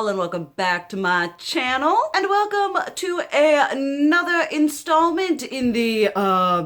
y'all, and welcome back to my channel, and welcome to another installment in the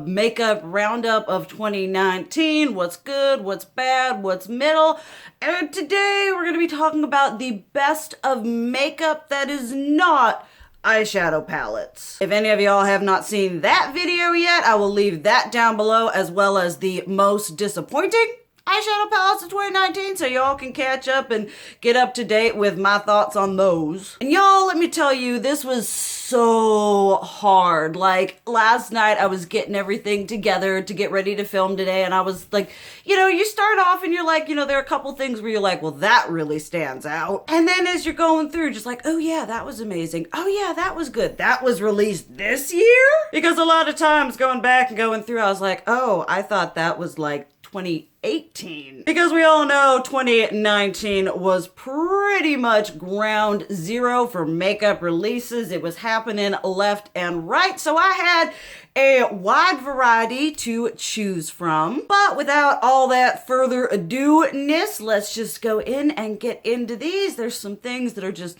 makeup roundup of 2019. What's good, what's bad, what's middle. And today we're going to be talking about the best of makeup that is not eyeshadow palettes. If any of y'all have not seen that video yet, I will leave that down below, as well as the most disappointing eyeshadow palettes of 2019, so y'all can catch up and get up to date with my thoughts on those. And y'all, let me tell you, this was so hard. Like, last night I was getting everything together to get ready to film today, and I was like, you know, you start off and you're like, you know, there are a couple things where you're like, well, that really stands out. And then as you're going through, just like, oh yeah, that was amazing. Oh yeah, that was good. That was released this year? Because a lot of times going back and going through, I was like, oh, I thought that was like 2018. Because we all know 2019 was pretty much ground zero for makeup releases. It was happening left and right. So I had a wide variety to choose from. But without all that further ado-ness, let's just go in and get into these. There's some things that are just...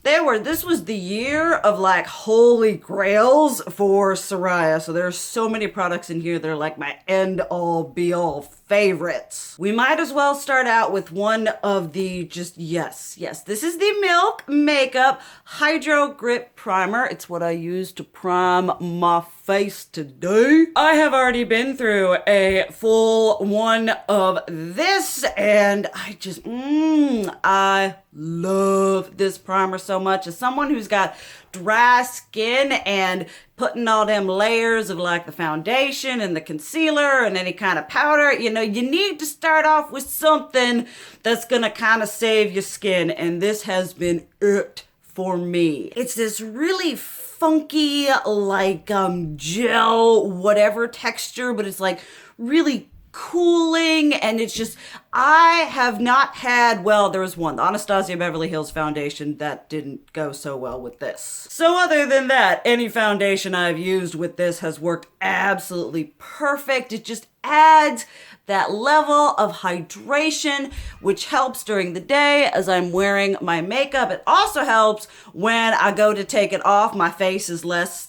this was the year of like holy grails for Soraya. So there are so many products in here that are like my end all be all favorites. We might as well start out with one of the yes, this is the Milk Makeup Hydrogrip Primer. It's what I use to prime my face today. I have already been through a full one of this, and I just, I love this primer so much. As someone who's got dry skin and putting all them layers of like the foundation and the concealer and any kind of powder, you know, you need to start off with something that's gonna kind of save your skin, and this has been it for me. It's this really funky, like gel whatever texture, but it's like really cooling, and it's just, I have not had, well, there was one, the Anastasia Beverly Hills foundation, that didn't go so well with this. So other than that, any foundation I've used with this has worked absolutely perfect. It just adds that level of hydration, which helps during the day as I'm wearing my makeup. It also helps when I go to take it off. My face is less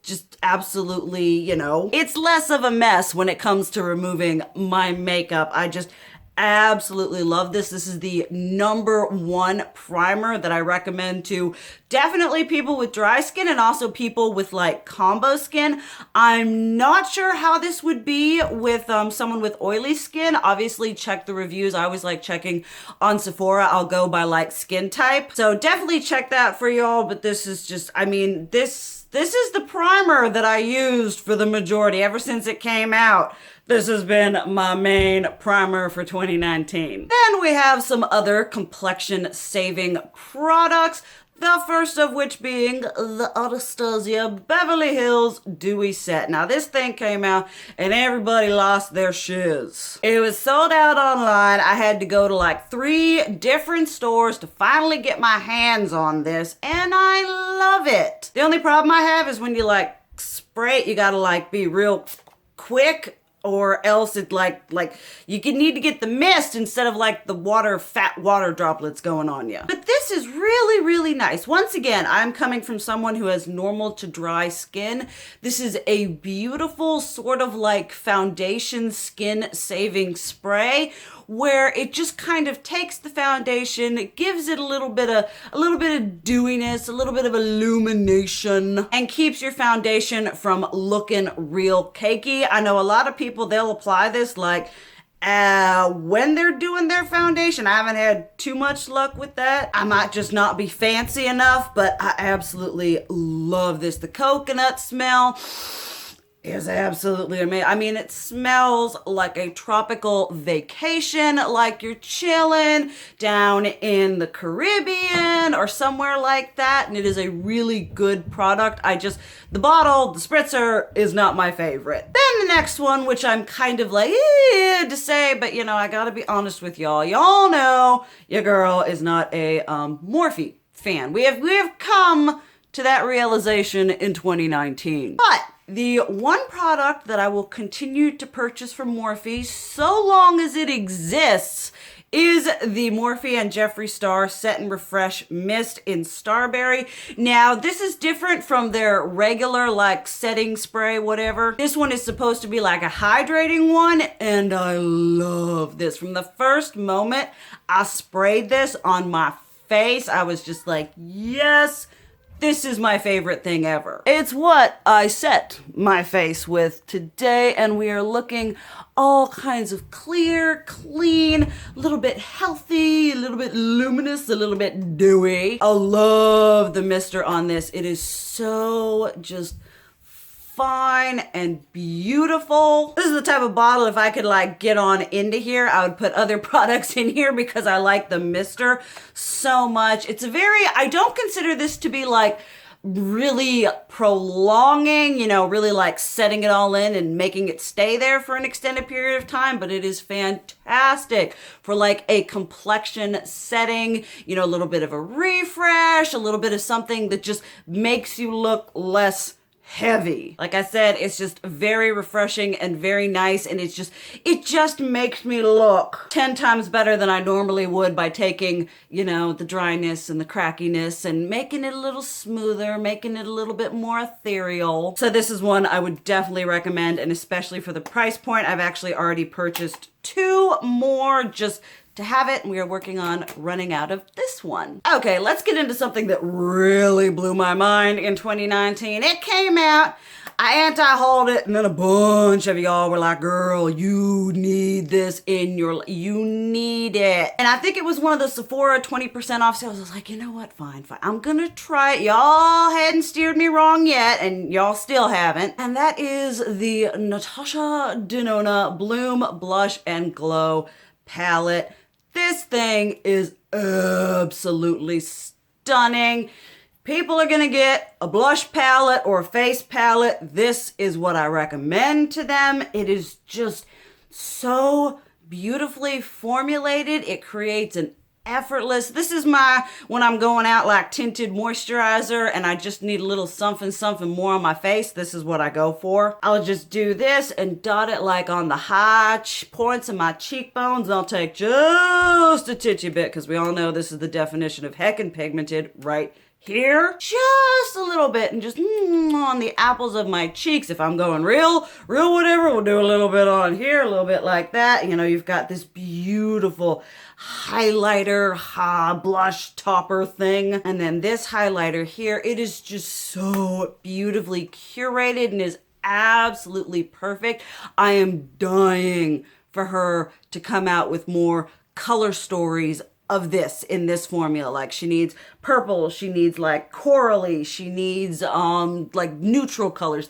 just absolutely, you know, it's less of a mess when it comes to removing my makeup. I just absolutely love this. This is the #1 primer that I recommend to definitely people with dry skin and also people with like combo skin. I'm not sure how this would be with someone with oily skin. Obviously check the reviews. I always like checking on Sephora. I'll go by like skin type. So definitely check that for y'all. But this is just, I mean, this is the primer that I used for the majority ever since it came out. This has been my main primer for 2019. Then we have some other complexion saving products. The first of which being the Anastasia Beverly Hills Dewy set. Now this thing came out and everybody lost their shiz. It was sold out online. I had to go to like 3 different stores to finally get my hands on this, and I love it. The only problem I have is when you like spray it, you gotta like be real quick, or else it like you need to get the mist instead of like the fat water droplets going on you. But this is really, really nice. Once again, I'm coming from someone who has normal to dry skin. This is a beautiful sort of like foundation skin saving spray, where it just kind of takes the foundation, it gives it a little bit of dewiness, a little bit of illumination, and keeps your foundation from looking real cakey. I know a lot of people, they'll apply this like when they're doing their foundation. I haven't had too much luck with that. I might just not be fancy enough, but I absolutely love this. The coconut smell is absolutely amazing. I mean, it smells like a tropical vacation, like you're chilling down in the Caribbean or somewhere like that, and it is a really good product. The bottle, the spritzer, is not my favorite. Then the next one, which I'm kind of like, to say, but you know, I gotta be honest with y'all. Y'all know your girl is not a Morphe fan. We have come to that realization in 2019. But the one product that I will continue to purchase from Morphe so long as it exists is the Morphe and Jeffree Star Set and Refresh Mist in Starberry. Now, this is different from their regular like setting spray, whatever. This one is supposed to be like a hydrating one, and I love this. From the first moment I sprayed this on my face, I was just like, yes, this is my favorite thing ever. It's what I set my face with today, and we are looking all kinds of clear, clean, a little bit healthy, a little bit luminous, a little bit dewy. I love the mister on this. It is so just fine and beautiful. This is the type of bottle, if I could like get on into here, I would put other products in here because I like the mister so much. It's a very, I don't consider this to be like really prolonging, you know, really like setting it all in and making it stay there for an extended period of time, but it is fantastic for like a complexion setting, you know, a little bit of a refresh, a little bit of something that just makes you look less heavy. Like I said, it's just very refreshing and very nice, and it just makes me look 10 times better than I normally would by taking, you know, the dryness and the crackiness and making it a little smoother, making it a little bit more ethereal. So this is one I would definitely recommend, and especially for the price point. I've actually already purchased 2 more just to have it, and we are working on running out of this one. Okay, let's get into something that really blew my mind in 2019. It came out, I anti-hauled it, and then a bunch of y'all were like, girl, you need this in your, you need it. And I think it was one of the Sephora 20% off sales. I was like, you know what, fine. I'm gonna try it. Y'all hadn't steered me wrong yet, and y'all still haven't. And that is the Natasha Bloom Blush and Glow palette. This thing is absolutely stunning. People are gonna get a blush palette or a face palette. This is what I recommend to them. It is just so beautifully formulated. It creates an effortless, this is my, when I'm going out like tinted moisturizer and I just need a little something more on my face, this is what I go for. I'll just do this and dot it like on the high points of my cheekbones. I'll take just a titchy bit, because we all know this is the definition of heckin' pigmented right here, just a little bit, and just on the apples of my cheeks. If I'm going real whatever, we'll do a little bit on here, a little bit like that. You know, you've got this beautiful highlighter, blush topper thing. And then this highlighter here, it is just so beautifully curated and is absolutely perfect. I am dying for her to come out with more color stories of this in this formula. Like, she needs purple, she needs like corally, she needs like neutral colors.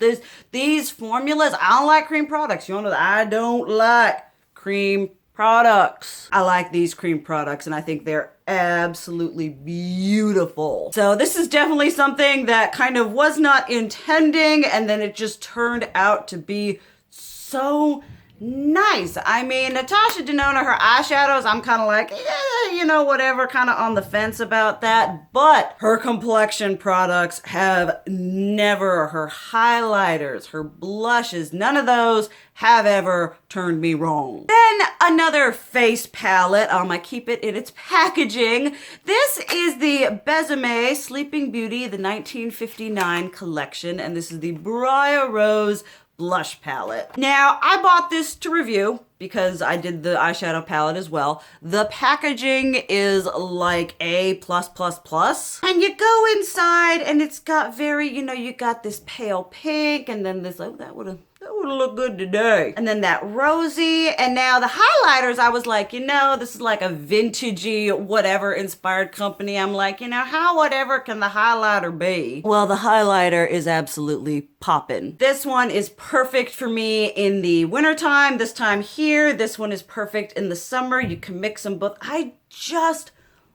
These formulas, I don't like cream products. You know that I don't like cream products. I like these cream products, and I think they're absolutely beautiful. So this is definitely something that kind of was not intending, and then it just turned out to be so nice. I mean, Natasha Denona, her eyeshadows, I'm kind of like, yeah, you know, whatever, kind of on the fence about that. But her complexion products have never, her highlighters, her blushes, none of those have ever turned me wrong. Then another face palette. I keep it in its packaging. This is the Besame Sleeping Beauty, the 1959 collection, and this is the Briar Rose blush palette. Now, I bought this to review because I did the eyeshadow palette as well. The packaging is like A+++. And you go inside and it's got very, you know, you got this pale pink, and then this, oh, that would look good today. And then that rosy. And now the highlighters, I was like, you know, this is like a vintagey, whatever inspired company. I'm like, you know, how whatever can the highlighter be? Well, the highlighter is absolutely poppin'. This one is perfect for me in the wintertime, this time here. This one is perfect in the summer. You can mix them both. I just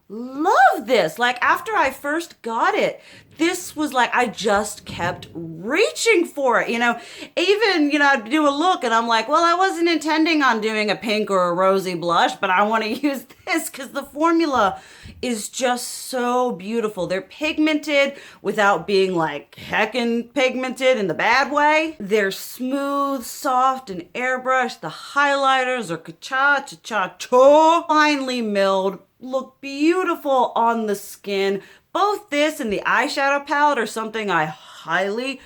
love this. Like after I first got it, this was like, I just kept reaching for it, you know, even, you know, I'd do a look and I'm like, well, I wasn't intending on doing a pink or a rosy blush, but I want to use this because the formula is just so beautiful. They're pigmented without being like heckin' pigmented in the bad way. They're smooth, soft, and airbrushed. The highlighters are cha-cha-cha-cha, finely milled, look beautiful on the skin. Both this and the eyeshadow palette are something I highly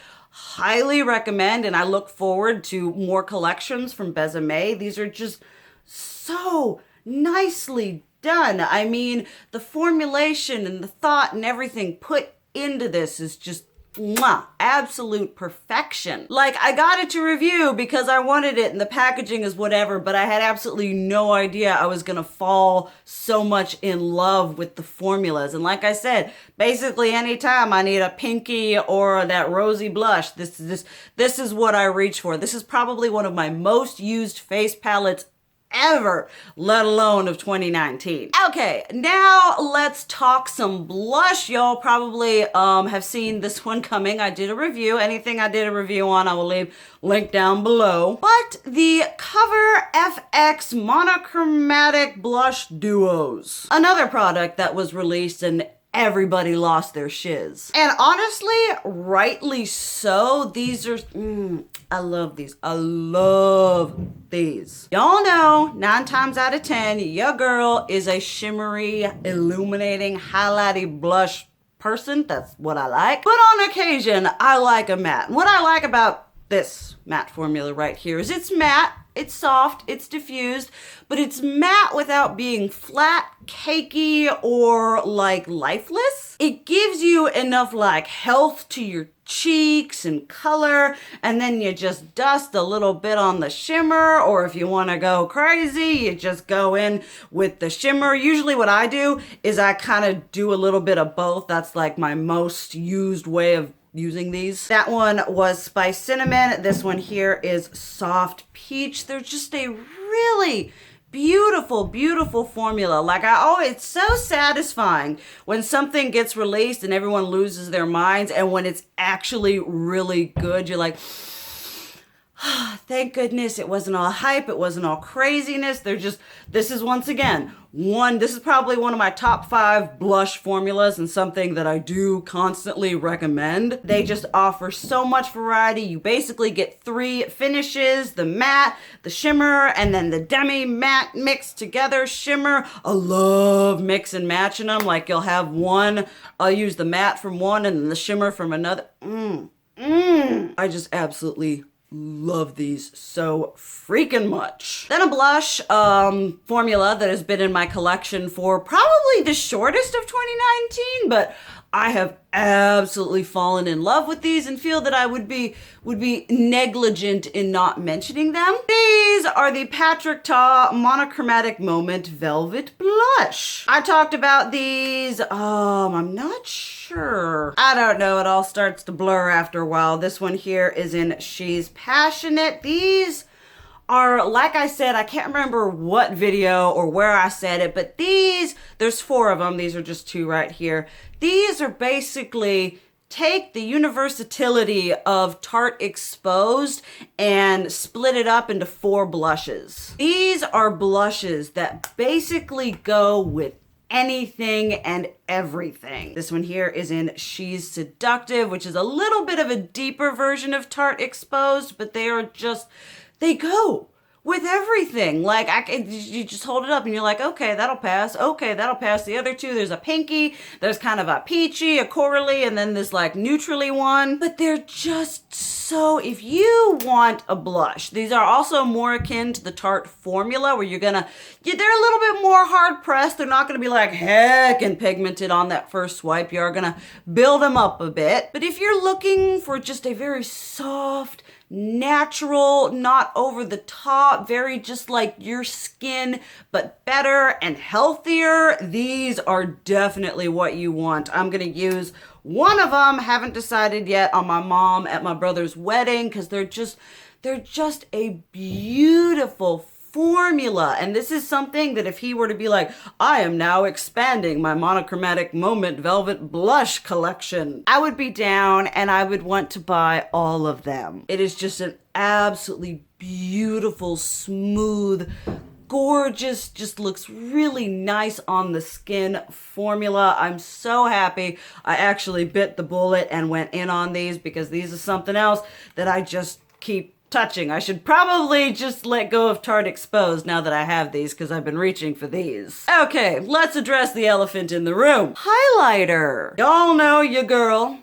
recommend, and I look forward to more collections from Besame. These are just so nicely done. I mean, the formulation and the thought and everything put into this is just mwah, absolute perfection. Like, I got it to review because I wanted it and the packaging is whatever, but I had absolutely no idea I was gonna fall so much in love with the formulas. And like I said, basically anytime I need a pinky or that rosy blush, this is what I reach for. This is probably one of my most used face palettes ever, let alone of 2019. Okay, now let's talk some blush. Y'all probably have seen this one coming. I did a review. Anything I did a review on, I will leave link down below. But the Cover FX Monochromatic Blush Duos. Another product that was released and everybody lost their shiz. And honestly, rightly so. These are, I love these. I love these. Y'all know, 9 times out of 10, your girl is a shimmery, illuminating, highlighty blush person. That's what I like. But on occasion, I like a matte. What I like about this matte formula right here is it's matte. It's soft, it's diffused, but it's matte without being flat, cakey, or like lifeless. It gives you enough like health to your cheeks and color, and then you just dust a little bit on the shimmer, or if you want to go crazy, you just go in with the shimmer. Usually what I do is I kind of do a little bit of both. That's like my most used way of using these. That one was Spice Cinnamon. This one here is Soft Peach. They're just a really beautiful, beautiful formula. Like it's so satisfying when something gets released and everyone loses their minds, and when it's actually really good, you're like, thank goodness it wasn't all hype, it wasn't all craziness. This is once again, this is probably one of my top 5 blush formulas and something that I do constantly recommend. They just offer so much variety. You basically get 3 finishes, the matte, the shimmer, and then the demi matte mixed together. Shimmer, I love mix and matching them. Like you'll have one, I'll use the matte from one and then the shimmer from another. I just absolutely love these so freaking much. Then a blush formula that has been in my collection for probably the shortest of 2019, but I have absolutely fallen in love with these and feel that I would be negligent in not mentioning them. These are the Ta Monchromatic Moment Velvet Blush. I talked about these, I'm not sure. I don't know, it all starts to blur after a while. This one here is in She's Passionate. These are, like I said, I can't remember what video or where I said it, but there's 4 of them. These are just 2 right here. These are basically take the universality of Tarte Exposed and split it up into 4 blushes. These are blushes that basically go with anything and everything. This one here is in She's Seductive, which is a little bit of a deeper version of Tarte Exposed, but they go with everything. Like you just hold it up and you're like, okay, that'll pass. Okay, that'll pass. The other 2, there's a pinky, there's kind of a peachy, a corally, and then this like neutrally one. But they're just so, if you want a blush, these are also more akin to the Tarte formula where they're a little bit more hard pressed. They're not gonna be like heckin' pigmented on that first swipe. You're gonna build them up a bit. But if you're looking for just a very soft, natural, not over the top, very just like your skin, but better and healthier, these are definitely what you want. I'm gonna use one of them, haven't decided yet, on my mom at my brother's wedding, because they're just a beautiful, formula. And this is something that if he were to be like, I am now expanding my monochromatic moment velvet blush collection, I would be down and I would want to buy all of them. It is just an absolutely beautiful, smooth, gorgeous, just looks really nice on the skin formula. I'm so happy I actually bit the bullet and went in on these, because these are something else that I just keep touching. I should probably just let go of Tarte Exposed now that I have these, because I've been reaching for these. Okay, let's address the elephant in the room. Highlighter. Y'all know your girl.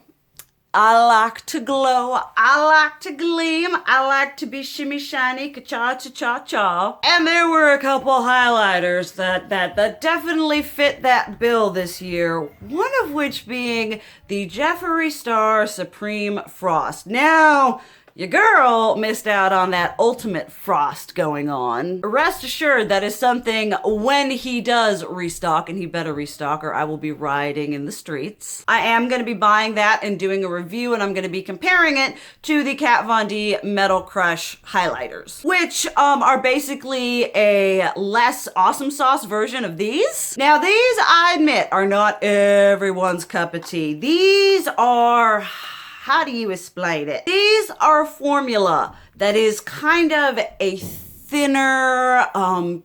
I like to glow, I like to gleam, I like to be shimmy shiny, ka-cha-cha-cha-cha. And there were a couple highlighters that definitely fit that bill this year, one of which being the Jeffree Star Supreme Frost. Now, your girl missed out on that ultimate frost going on. Rest assured, that is something when he does restock, and he better restock or I will be rioting in the streets. I am going to be buying that and doing a review, and I'm going to be comparing it to the Kat Von D Metal Crush highlighters, which are basically a less awesome sauce version of these. Now these, I admit, are not everyone's cup of tea. These are... how do you explain it? These are a formula that is kind of a thinner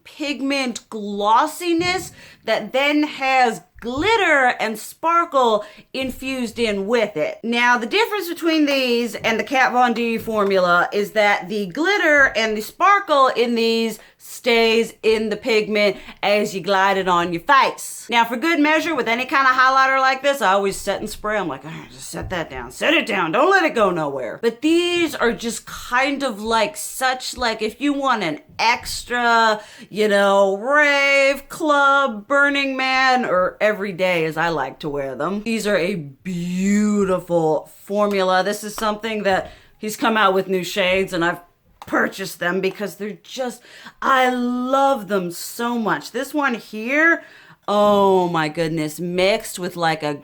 pigment glossiness that then has glitter and sparkle infused in with it. Now, the difference between these and the Kat Von D formula is that the glitter and the sparkle in these stays in the pigment as you glide it on your face. Now, for good measure, with any kind of highlighter like this, I always set and spray. I'm like, just set that down, set it down, don't let it go nowhere. But these are just kind of like such, like, if you want an extra, you know, rave, club, Burning Man, or every day as I like to wear them. These are a beautiful formula. This is something that he's come out with new shades, and I've purchased them because they're just, I love them so much. This one here, oh my goodness, mixed with like a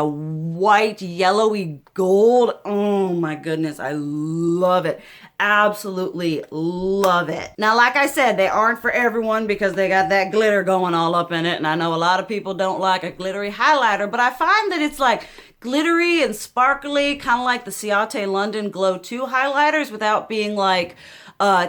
white yellowy gold. Oh my goodness, I love it. Absolutely love it. Now, like I said, they aren't for everyone because they got that glitter going all up in it, and I know a lot of people don't like a glittery highlighter, but I find that it's like glittery and sparkly, kind of like the Ciate London Glow 2 highlighters, without being like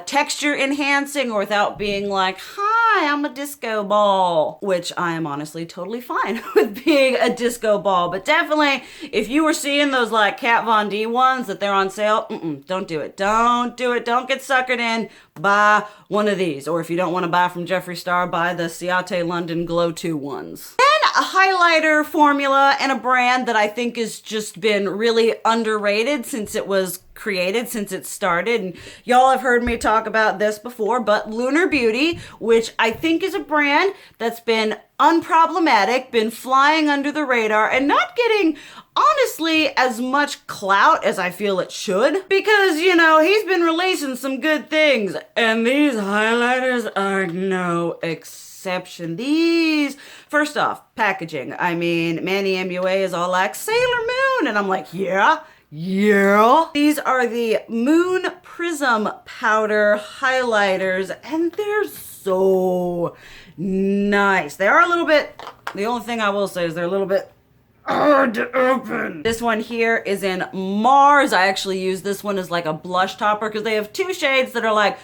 texture enhancing, or without being like, hi, I'm a disco ball, which I am honestly totally fine with being a disco ball. But definitely, if you were seeing those like Kat Von D ones that they're on sale, don't do it. Don't do it. Don't get suckered in. Buy one of these. Or if you don't want to buy from Jeffree Star, buy the Ciate London Glow 2 ones. A highlighter formula and a brand that I think has just been really underrated since it was created, since it started. And y'all have heard me talk about this before, but Lunar Beauty, which I think is a brand that's been unproblematic, been flying under the radar, and not getting, honestly, as much clout as I feel it should. Because, you know, he's been releasing some good things, and these highlighters are no exception. These, first off, packaging. I mean, Manny MUA is all like, Sailor Moon, and I'm like, yeah. These are the Moon Prism Powder highlighters, and they're so nice. They are a little bit, the only thing I will say is they're a little bit hard to open. This one here is in Mars. I actually use this one as like a blush topper because they have two shades that are like,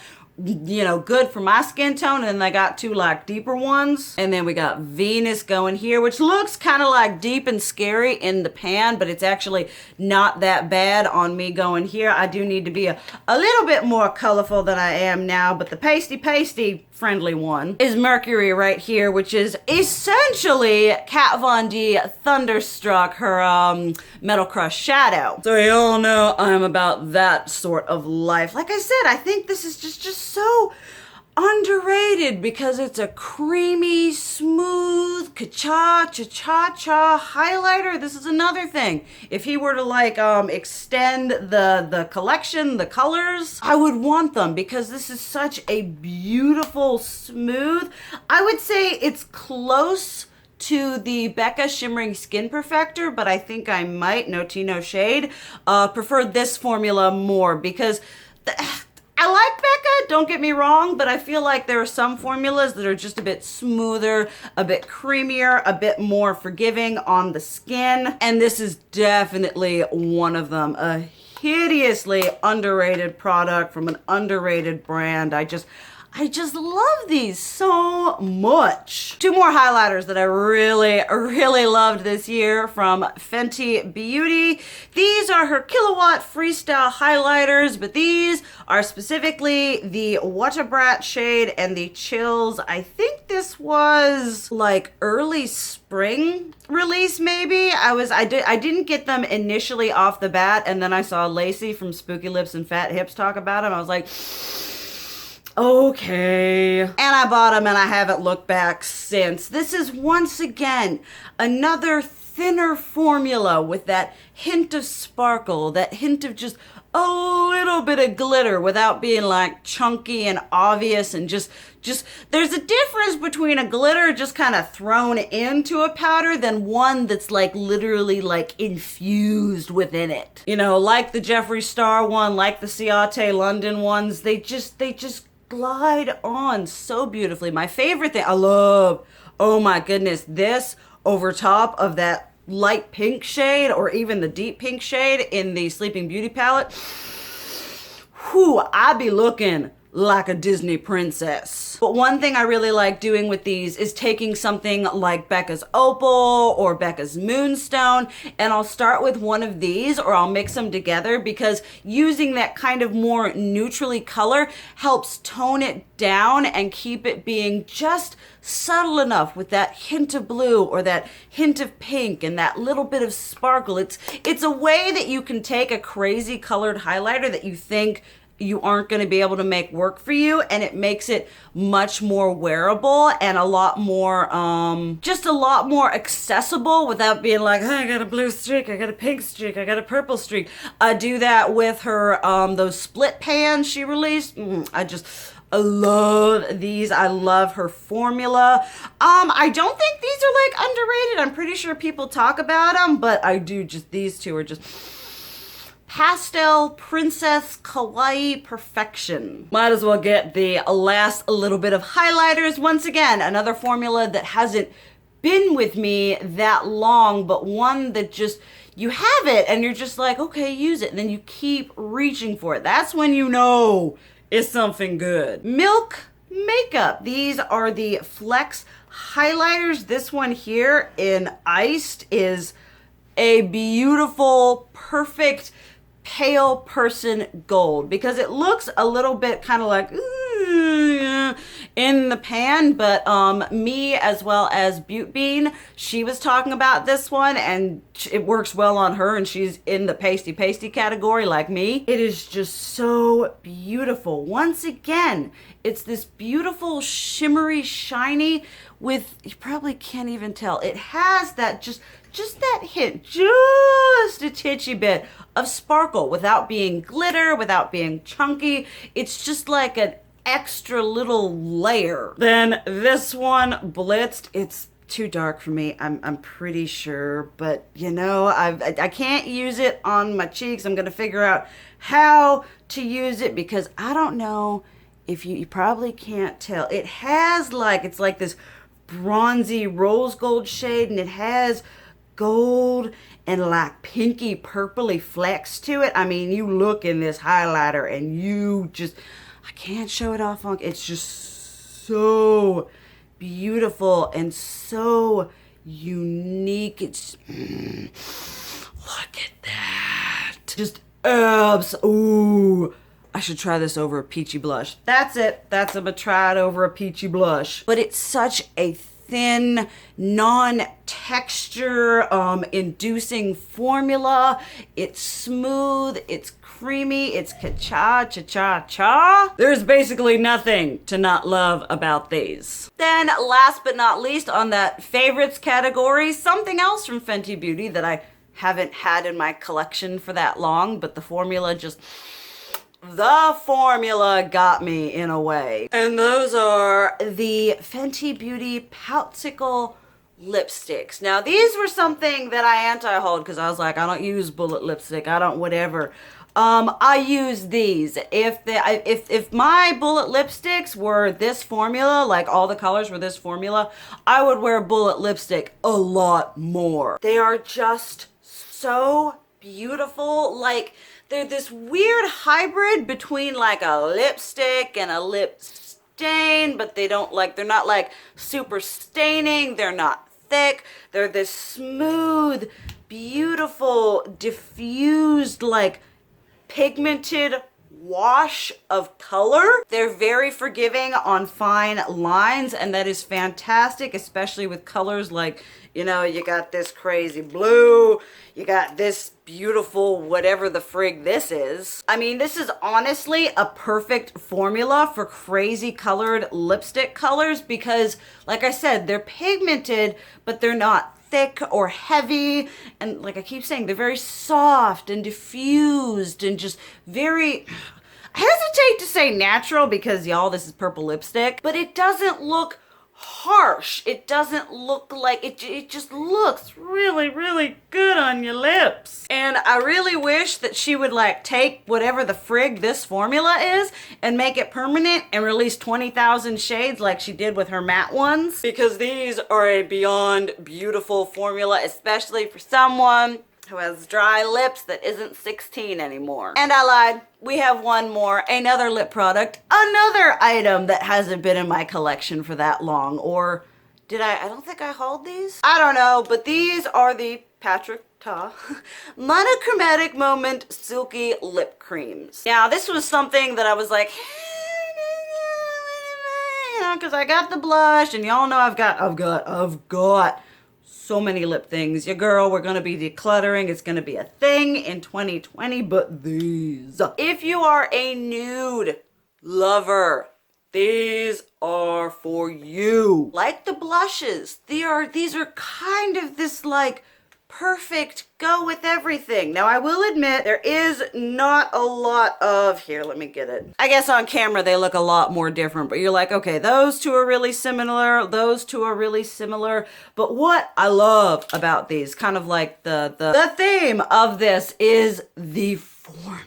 you know, good for my skin tone, and then they got two like deeper ones. And then we got Venus going here, which looks kind of like deep and scary in the pan, but it's actually not that bad on me going here. I do need to be a little bit more colorful than I am now, but the pasty friendly one is Mercury right here, which is essentially Kat Von D Thunderstruck, her Metal Crush shadow. So you all know I'm about that sort of life. Like I said, I think this is just so underrated because it's a creamy, smooth, cha-cha-cha-cha highlighter. This is another thing. If he were to like extend the collection, the colors, I would want them because this is such a beautiful, smooth. I would say it's close to the Becca Shimmering Skin Perfector, but I think I might, no tea, no shade, prefer this formula more because I like Becca don't get me wrong, but I feel like there are some formulas that are just a bit smoother, a bit creamier, a bit more forgiving on the skin. And this is definitely one of them. A hideously underrated product from an underrated brand. I just love these so much. Two more highlighters that I really loved this year from Fenty Beauty. These are her Killawatt Freestyle highlighters, but these are specifically the Water Brat shade and the Chills. I think this was like early spring release maybe. I didn't get them initially off the bat, and then I saw Lacey from Spooky Lips and Fat Hips talk about them. I was like, okay. And I bought them and I haven't looked back since. This is once again another thinner formula with that hint of sparkle, that hint of just a little bit of glitter without being like chunky and obvious, and just there's a difference between a glitter just kind of thrown into a powder than one that's like literally like infused within it. You know, like the Jeffree Star one, like the Ciate London ones, they just glide on so beautifully. My favorite thing I love, oh my goodness, this over top of that light pink shade or even the deep pink shade in the Sleeping Beauty palette. Whew, I be looking like a Disney princess. But one thing I really like doing with these is taking something like Becca's Opal or Becca's Moonstone, and I'll start with one of these, or I'll mix them together, because using that kind of more neutrally color helps tone it down and keep it being just subtle enough with that hint of blue or that hint of pink and that little bit of sparkle. It's a way that you can take a crazy colored highlighter that you think you aren't going to be able to make work for you, and it makes it much more wearable and a lot more just a lot more accessible without being like, oh, I got a blue streak, I got a pink streak, I got a purple streak. I do that with her those split pans she released. I love these. I love her formula. I don't think these are like underrated. I'm pretty sure people talk about them, but I do just, these two are just pastel princess kawaii perfection. Might as well get the last little bit of highlighters. Once again, another formula that hasn't been with me that long, but one that just, you have it and you're just like, okay, use it, and then you keep reaching for it. That's when you know it's something good. Milk Makeup. These are the Flex highlighters. This one here in Iced is a beautiful, perfect pale person gold, because it looks a little bit kind of like in the pan, but me as well as Butte Bean, she was talking about this one and it works well on her, and she's in the pasty category like me. It is just so beautiful. Once again, it's this beautiful shimmery shiny with, you probably can't even tell, it has that just that hint, just a titchy bit of sparkle without being glitter, without being chunky. It's just like an extra little layer. Then this one, Blitzed, it's too dark for me, I'm pretty sure, but you know, I can't use it on my cheeks. I'm gonna figure out how to use it, because I don't know if you probably can't tell. It has like, it's like this bronzy rose gold shade, and it has gold and like pinky purpley flecks to it. I mean, you look in this highlighter and you just, I can't show it off on, it's just so beautiful and so unique. It's look at that, just ooh, I should try this over a peachy blush. That's it, I'm gonna try it over a peachy blush. But it's such a thin, non-texture inducing formula. It's smooth, it's creamy, it's cha-cha. There's basically nothing to not love about these. Then last but not least, on that favorites category, something else from Fenty Beauty that I haven't had in my collection for that long, but the formula got me in a way. And those are the Fenty Beauty Poutsicle lipsticks. Now, these were something that I anti-hauled because I was like, I don't use bullet lipstick, I don't whatever. I use these. If my bullet lipsticks were this formula, like all the colors were this formula, I would wear bullet lipstick a lot more. They are just so beautiful. Like, they're this weird hybrid between like a lipstick and a lip stain, but they're not like super staining. They're not thick. They're this smooth, beautiful, diffused, like pigmented wash of color. They're very forgiving on fine lines, and that is fantastic, especially with colors like, you know, you got this crazy blue, you got this beautiful whatever the frig this is. I mean, this is honestly a perfect formula for crazy colored lipstick colors because, like I said, they're pigmented, but they're not thick or heavy, and like I keep saying, they're very soft and diffused and just very, I hesitate to say natural because y'all, this is purple lipstick, but it doesn't look harsh. It doesn't look like it just looks really, really good on your lips. And I really wish that she would like take whatever the frig this formula is and make it permanent and release 20,000 shades like she did with her matte ones, because these are a beyond beautiful formula, especially for someone who has dry lips that isn't 16 anymore. And I lied. We have one more, another lip product, another item that hasn't been in my collection for that long. Or did I don't think I hauled these. I don't know, but these are the Patrick Ta Monchromatic Moment Silky Lip Creams. Now, this was something that I was like, you know, because I got the blush, and y'all know I've got so many lip things. Your girl, we're gonna be decluttering. It's gonna be a thing in 2020, but these. If you are a nude lover, these are for you. Like the blushes, these are kind of this like perfect go with everything. Now, I will admit there is not a lot of, here, let me get it. I guess on camera they look a lot more different, but you're like, okay, those two are really similar, those two are really similar. But what I love about these, kind of like the theme of this, is the formula.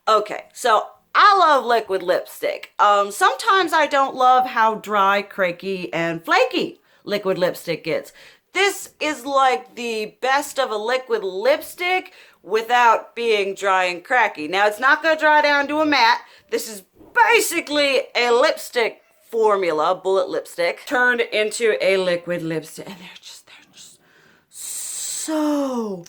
Okay, so I love liquid lipstick. Sometimes I don't love how dry, cracky, and flaky liquid lipstick gets. This is like the best of a liquid lipstick without being dry and cracky. Now, it's not going to dry down to a matte. This is basically a lipstick formula, bullet lipstick, turned into a liquid lipstick. And they're just so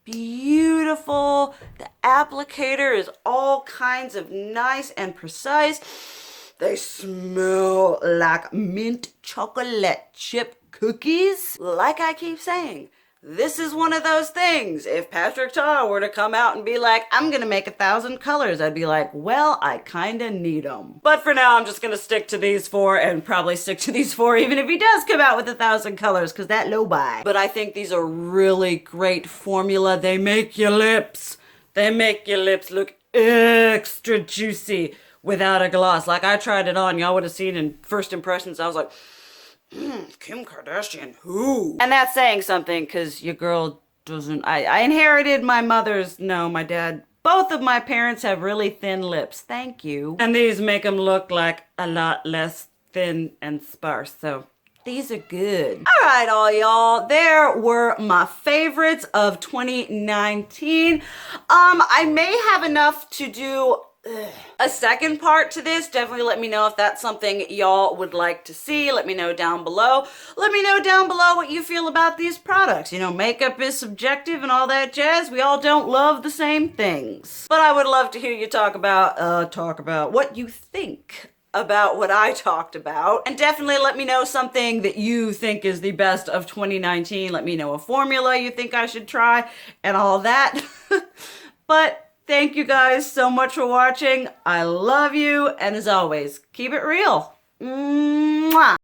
beautiful. The applicator is all kinds of nice and precise. They smell like mint chocolate chip cookies. Like I keep saying, this is one of those things. If Patrick Ta were to come out and be like, I'm gonna make 1,000 colors, I'd be like, well, I kinda need them. But for now, I'm just gonna stick to these four, and probably stick to these four even if he does come out with 1,000 colors, because that low buy. But I think these are really great formula. They make your lips look extra juicy without a gloss. Like, I tried it on, y'all would have seen in first impressions, I was like, Kim Kardashian, who? And that's saying something, because your girl doesn't, I inherited my dad, both of my parents have really thin lips, thank you. And these make them look like a lot less thin and sparse, so these are good. All right, all y'all, there were my favorites of 2019. I may have enough to do a second part to this. Definitely let me know if that's something y'all would like to see. Let me know down below. Let me know down below what you feel about these products. You know, makeup is subjective and all that jazz. We all don't love the same things. But I would love to hear you talk about what you think about what I talked about. And definitely let me know something that you think is the best of 2019. Let me know a formula you think I should try and all that. But thank you guys so much for watching. I love you. And as always, keep it real. Mwah.